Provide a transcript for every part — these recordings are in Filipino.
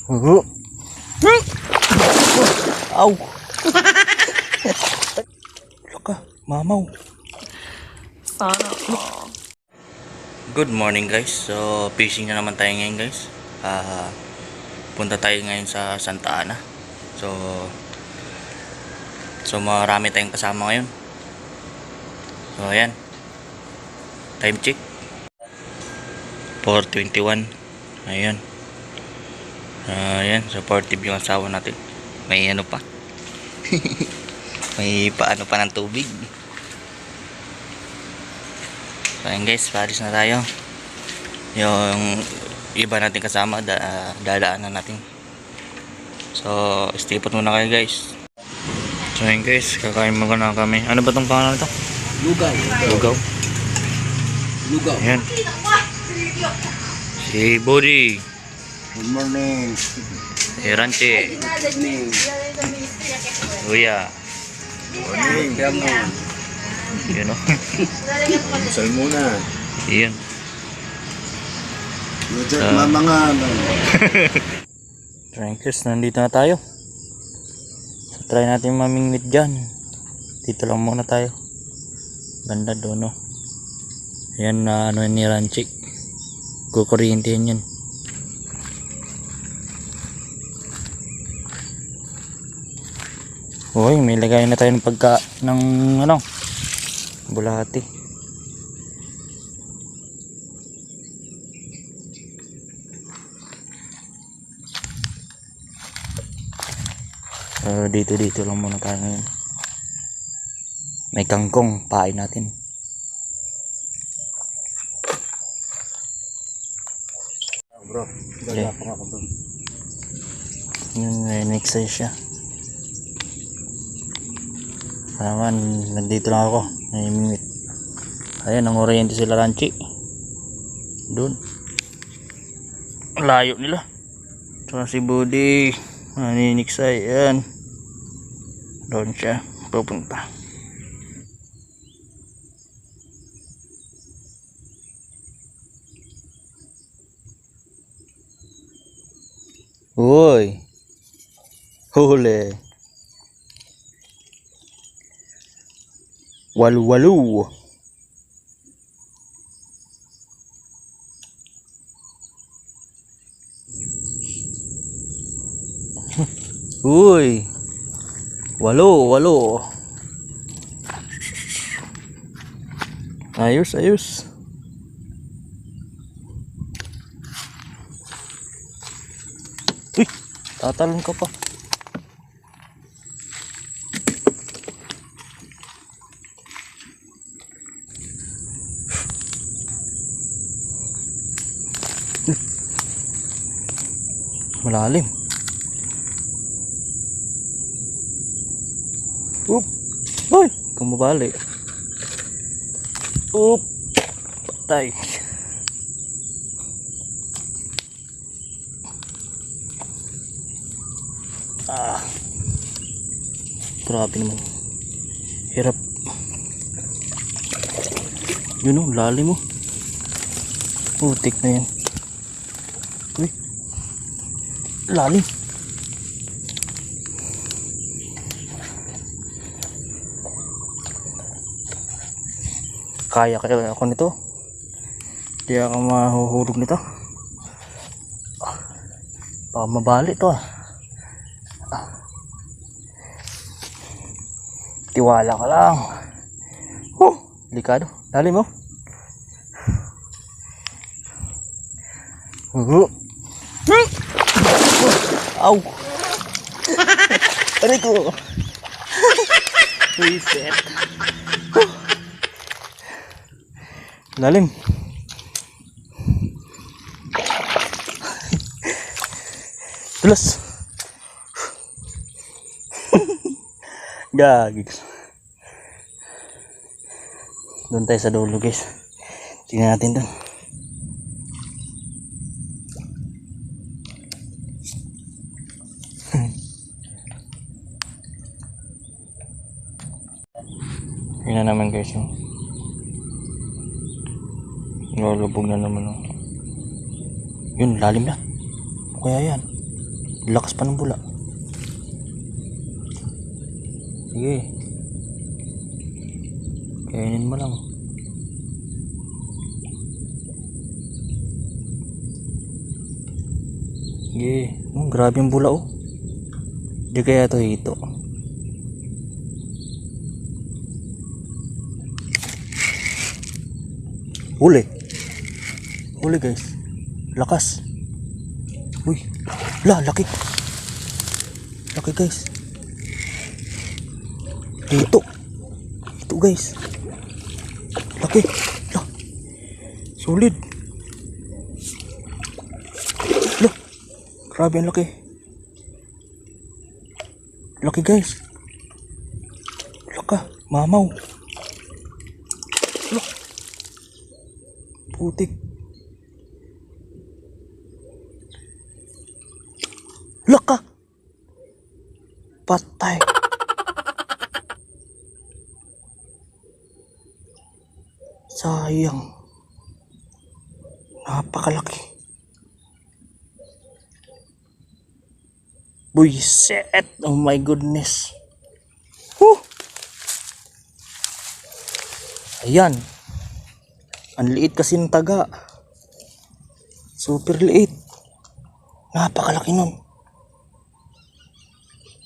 Aw! Look ka, mamaw. Sana all. Good morning guys. So fishing na naman tayo ngayon guys. Punta tayo ngayon sa Santa Ana. So marami tayong kasama ngayon. So ayan. Time check 4:21. Ayan. Ayan, supportive yung asawa natin. May ano pa. May paano pa ng tubig. So ayan guys, paris na tayo. Yung iba natin kasama, dadaanan natin. So stay put muna kayo guys. So ayan guys, kakain muna kami. Ano ba tong pangalan nito? Lugaw. Lugaw. Lugaw. Ayan. Si Body. Good morning. Si Ranche. Good morning. Kuya. Morning. Ganon. Yun o. Sal muna. Yun. Lugaw mamangan. Trankers, nandito na tayo. So try natin mamingwit dyan. Dito lang muna tayo. Banda doon o. Ayan na ano ni Ranche. Kukuryentihin yan. Uy, may lagay na tayo ng pagka ng ano, bulati. Dito lang muna tayo ngayon. May kangkong, pain natin. Bro, Okay. gagapang ako bro. Yun, next size siya. Naman, nandito lang ako. May mingwit. Ayan, ang oriente sila Ranchi. Doon. Layo nila. So si Budi, naniniksay. Ayan. Doon siya. Pupunta. Uy. Huli. Walu-walu. Uy. Walo. Ayos. Uy, tatalon ka pa. Malalim. Oop. Hoy, kumabali. Oop. Patay. Grabe naman. Hirap. Yun o, lalim mo. Putik na yan. Uy. Lalim. Kaya ako nito. Hindi ako mahuhulog nito. Baka mabali to ah. Tiwala ka lang. Delikado. Lalim mo. Aw. Aray ko. Reset. Lalim. Tulas. Gagix. Doon tayo sa dulo guys. Tingnan natin doon. Yun na naman guys yung nalulubog na naman. Yun, lalim na. Kaya yan. Lakas pa ng bula. Sige. Kainin mo lang. Sige. Grabe yung bula oh. Di kaya ito hito. Huli. Huli guys. Lakas. Uy. Laki. Laki guys. Dito. Ito guys. Laki. Solid. Grabe ang laki. Laki guys. Laka. Mamaw. Putik. Laka. Patay. Sayang. Napakalaki. Buiset. Oh my goodness. Ayan. Ang liit kasi ng taga. Super liit. Napakalaki nun.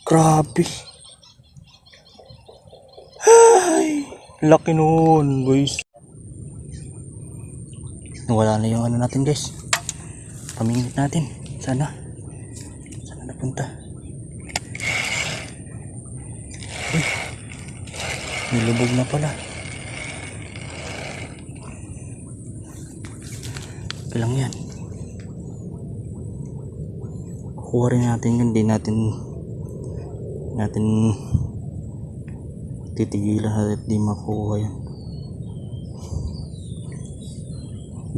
Grabe. Ay, laki nun guys. Nawala na yung ano natin guys. Pamingit natin. Sana napunta. Uy, nilubog na pala. Lang yan. Kuha rin natin yun. Di natin titigilan at di makuha yan.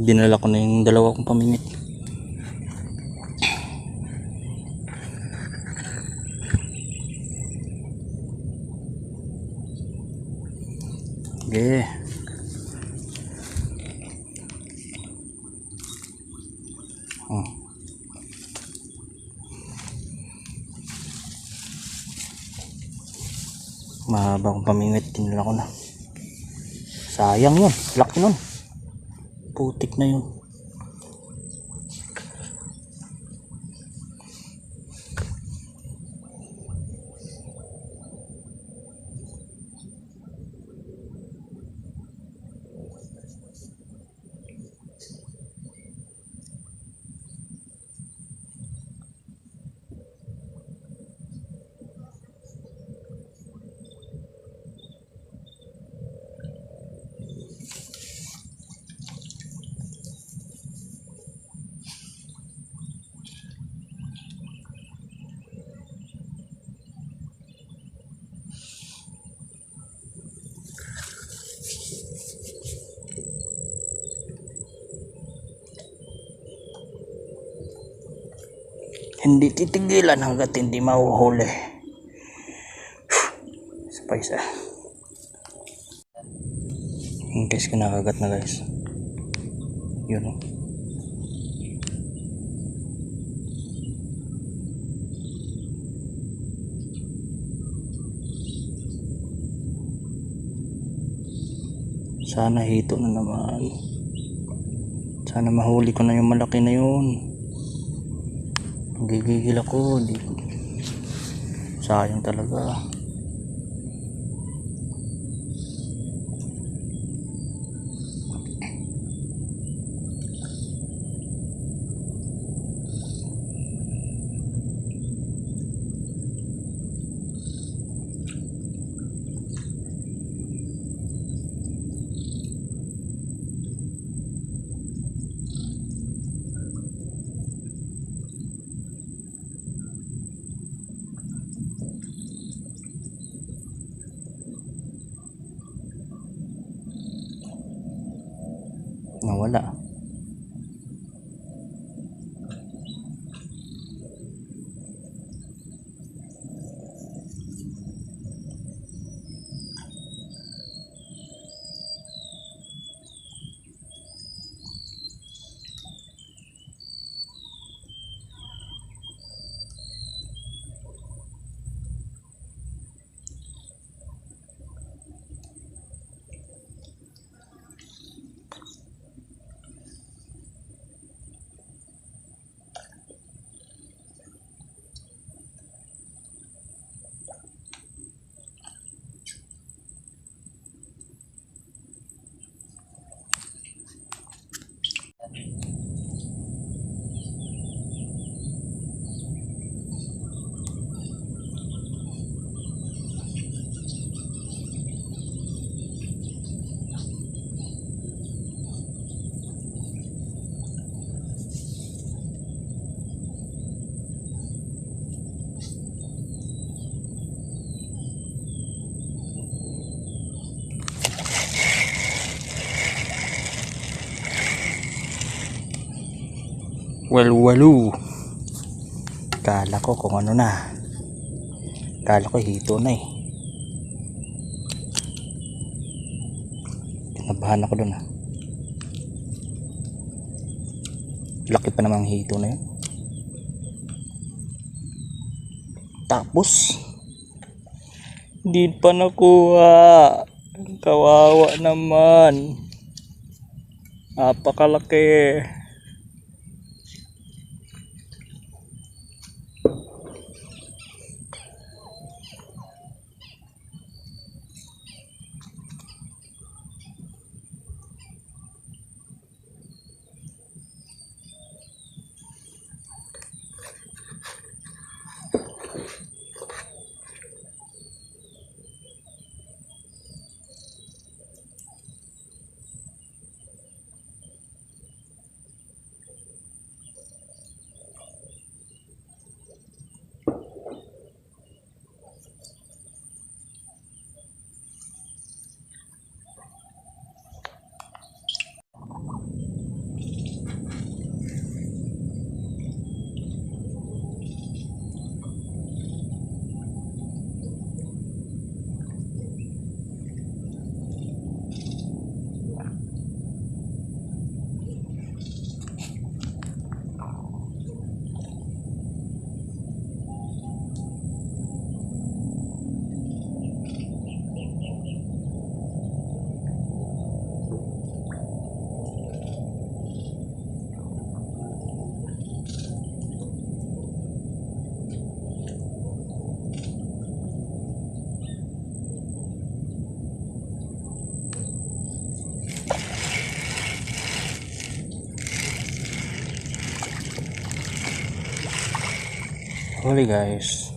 Dinala ko na yung dalawa kong pamingit. Okay. Mahaba kong pamingit, tinala ko na. Sayang yun, laki nun. Putik na yun. Hindi titigilan hanggat hindi mahuhuli. Isa pa isa. In case kinakagat na guys. Yun o. Sana hito na naman. Sana mahuli ko na yung malaki na yun. Gigigil ako. Sayang talaga. Nawala. Walwalo. Kala ko kung ano na. Kala ko hito na eh. Kinabahan ako dun ah. Laki pa namang hito na yun. Tapos hindi pa nakuha. Kawawa naman. Napakalaki. Huli guys,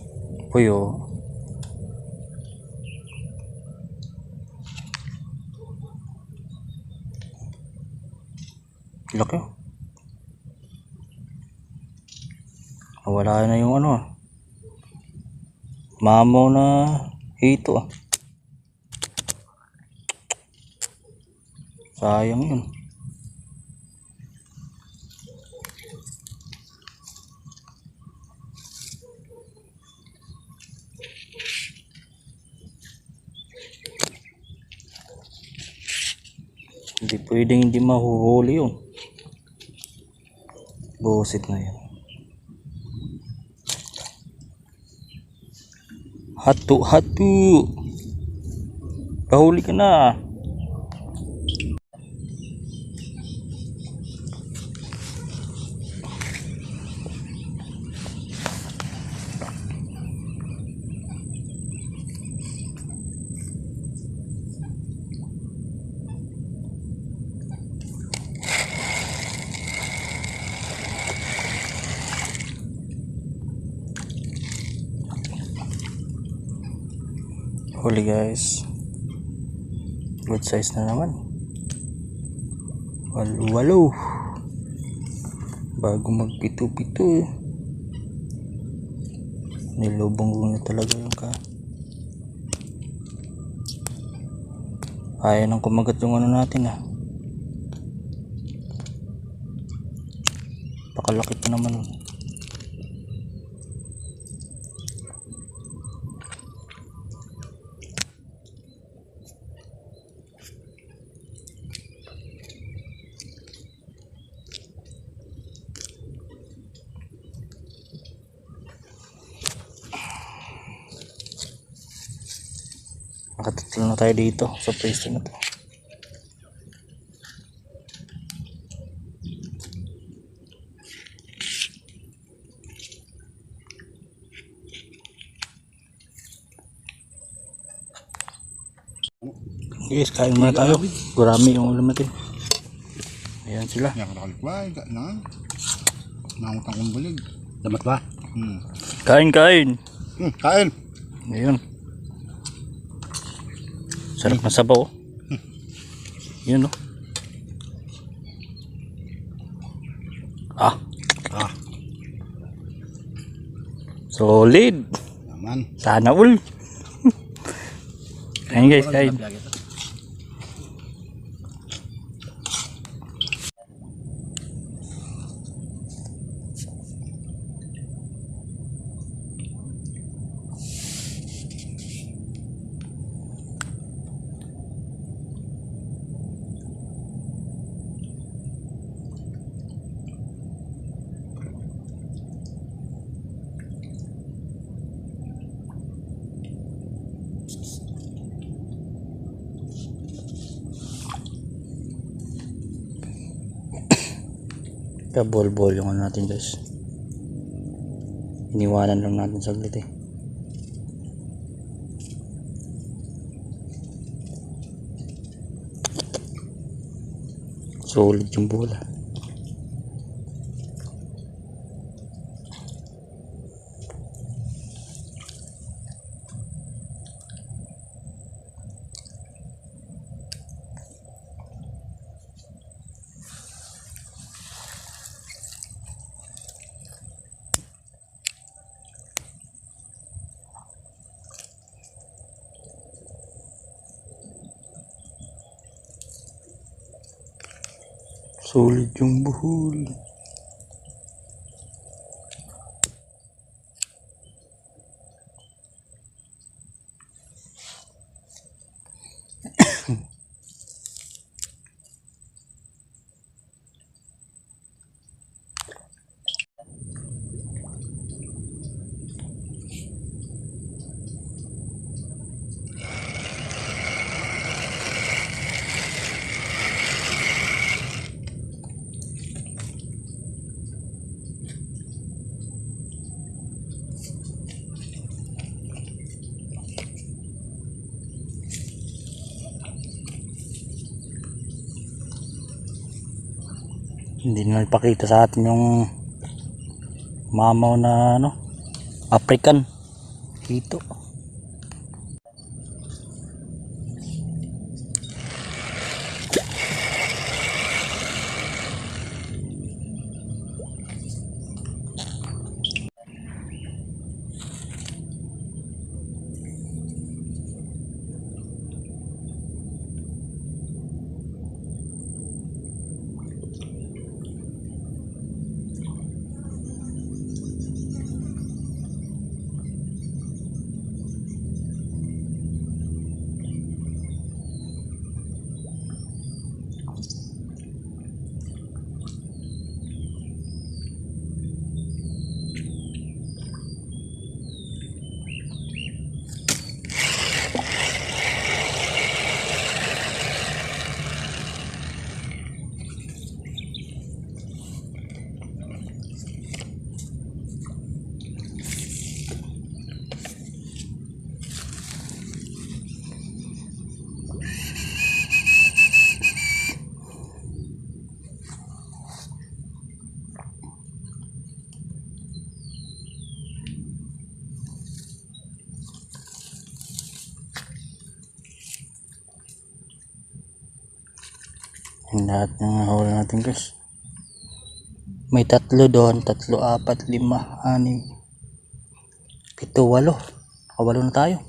puyo. Laki. Wala na yung ano. Mamaw na hito ah. Sayang yun. Hindi pwedeng hindi mahuhuli yun. Busit na yan. Hatu. Pahuli ka na. Huli guys, good size na naman. Walo bago magpito-pito nilubong niya talaga yung ayaw nang kumagat yung ano natin ah. Pakalaki pa naman. Nakatatlo na tayo dito sa pwesto na to. Guys, kain muna tayo. Gurami yung ulam natin. Ayan sila. Yan nakalikway. Nangutang kong bulig. Damat ba? Kain. Kain. Ayun. Sarap na sabaw. Yun oh. Solid. Naman. Sana all. Kain guys, kain. Bol-bol yung ano natin guys. Iniwanan lang natin saglit eh. Solid yung bola. Solid yung buhol. Hindi na ipakita sa atin yung mamaw na ano, African dito. Yung lahat ng nahuli natin guys. May 3 doon, 3, 4, 5, 6, 7, 8. Nakawalo na tayo.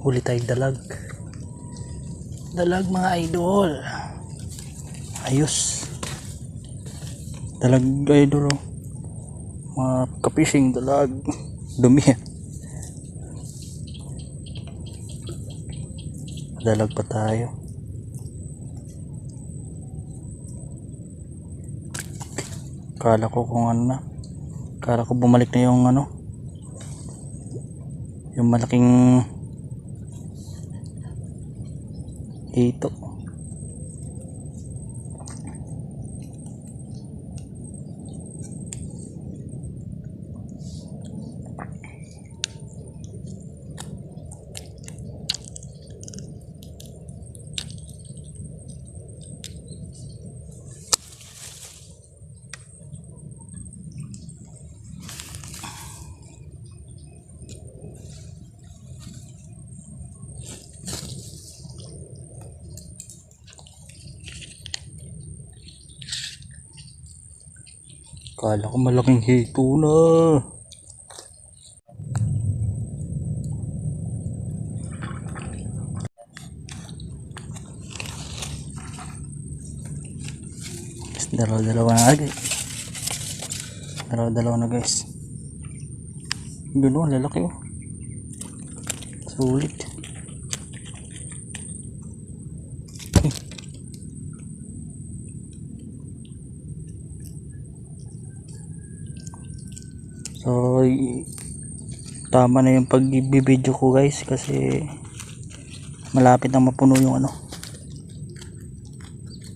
Huli tayo dalag. Dalag mga idol. Ayos. Dalag idol oh. Mga kapishing dalag. Dumi. Dalag pa tayo. Kala ko kung ano na. Kala ko bumalik na yung ano. Yung malaking hito. Kala ko malaking hito na. Dalawa-dalawa na guys. Dalawa-dalawa na guys. Yun o, lalaki o. Sulit. So, tama na yung pag-video ko guys kasi malapit na mapuno yung ano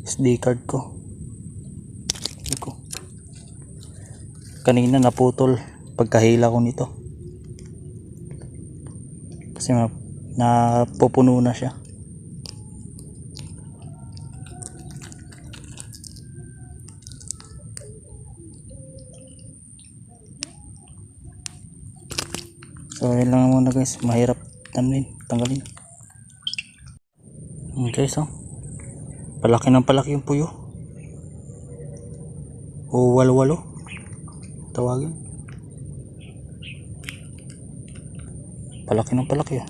SD card ko. Kanina naputol pagkahila ko nito kasi napupuno na siya. So yun lang muna guys, mahirap tanggalin. Okay, so palaki ng palaki yung puyo o walo-walo tawagin. Palaki ng palaki ah.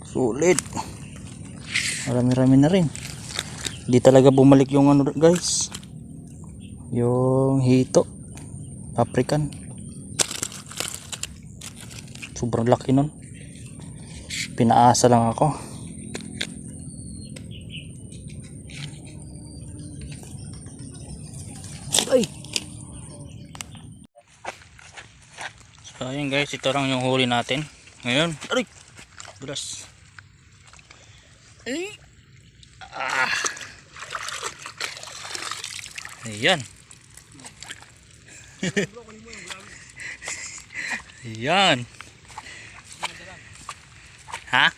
Sulit. Marami-rami na rin. Hindi talaga bumalik yung ano guys, yung hito African. Sobrang laki nun. Pinaasa lang ako. Ay. So ayun guys, ito lang yung huli natin ngayon. Aray, dulas. Ay. Ayan. Ayan. Ha?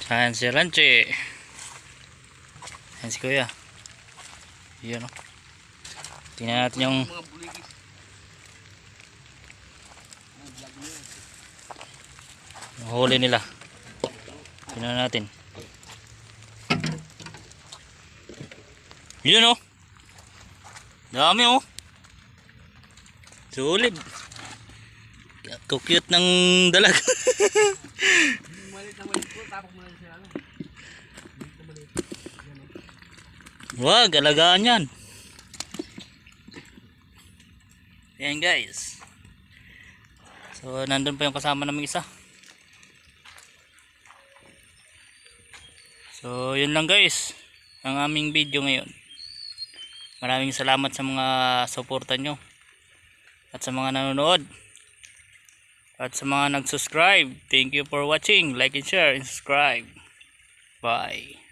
Saan si Ranche? Saan si Kuya? Ayan o. Tingnan natin yung huli nila. Tingnan natin. Yun o. Dami o. Sulit. Cute ng dalag. Wag, alagaan yan. Ayan guys. So nandun pa yung kasama naming isa. So yun lang guys ang aming video ngayon. Maraming salamat sa mga suporta nyo at sa mga nanonood at sa mga nag-subscribe. Thank you for watching. Like and share and subscribe. Bye.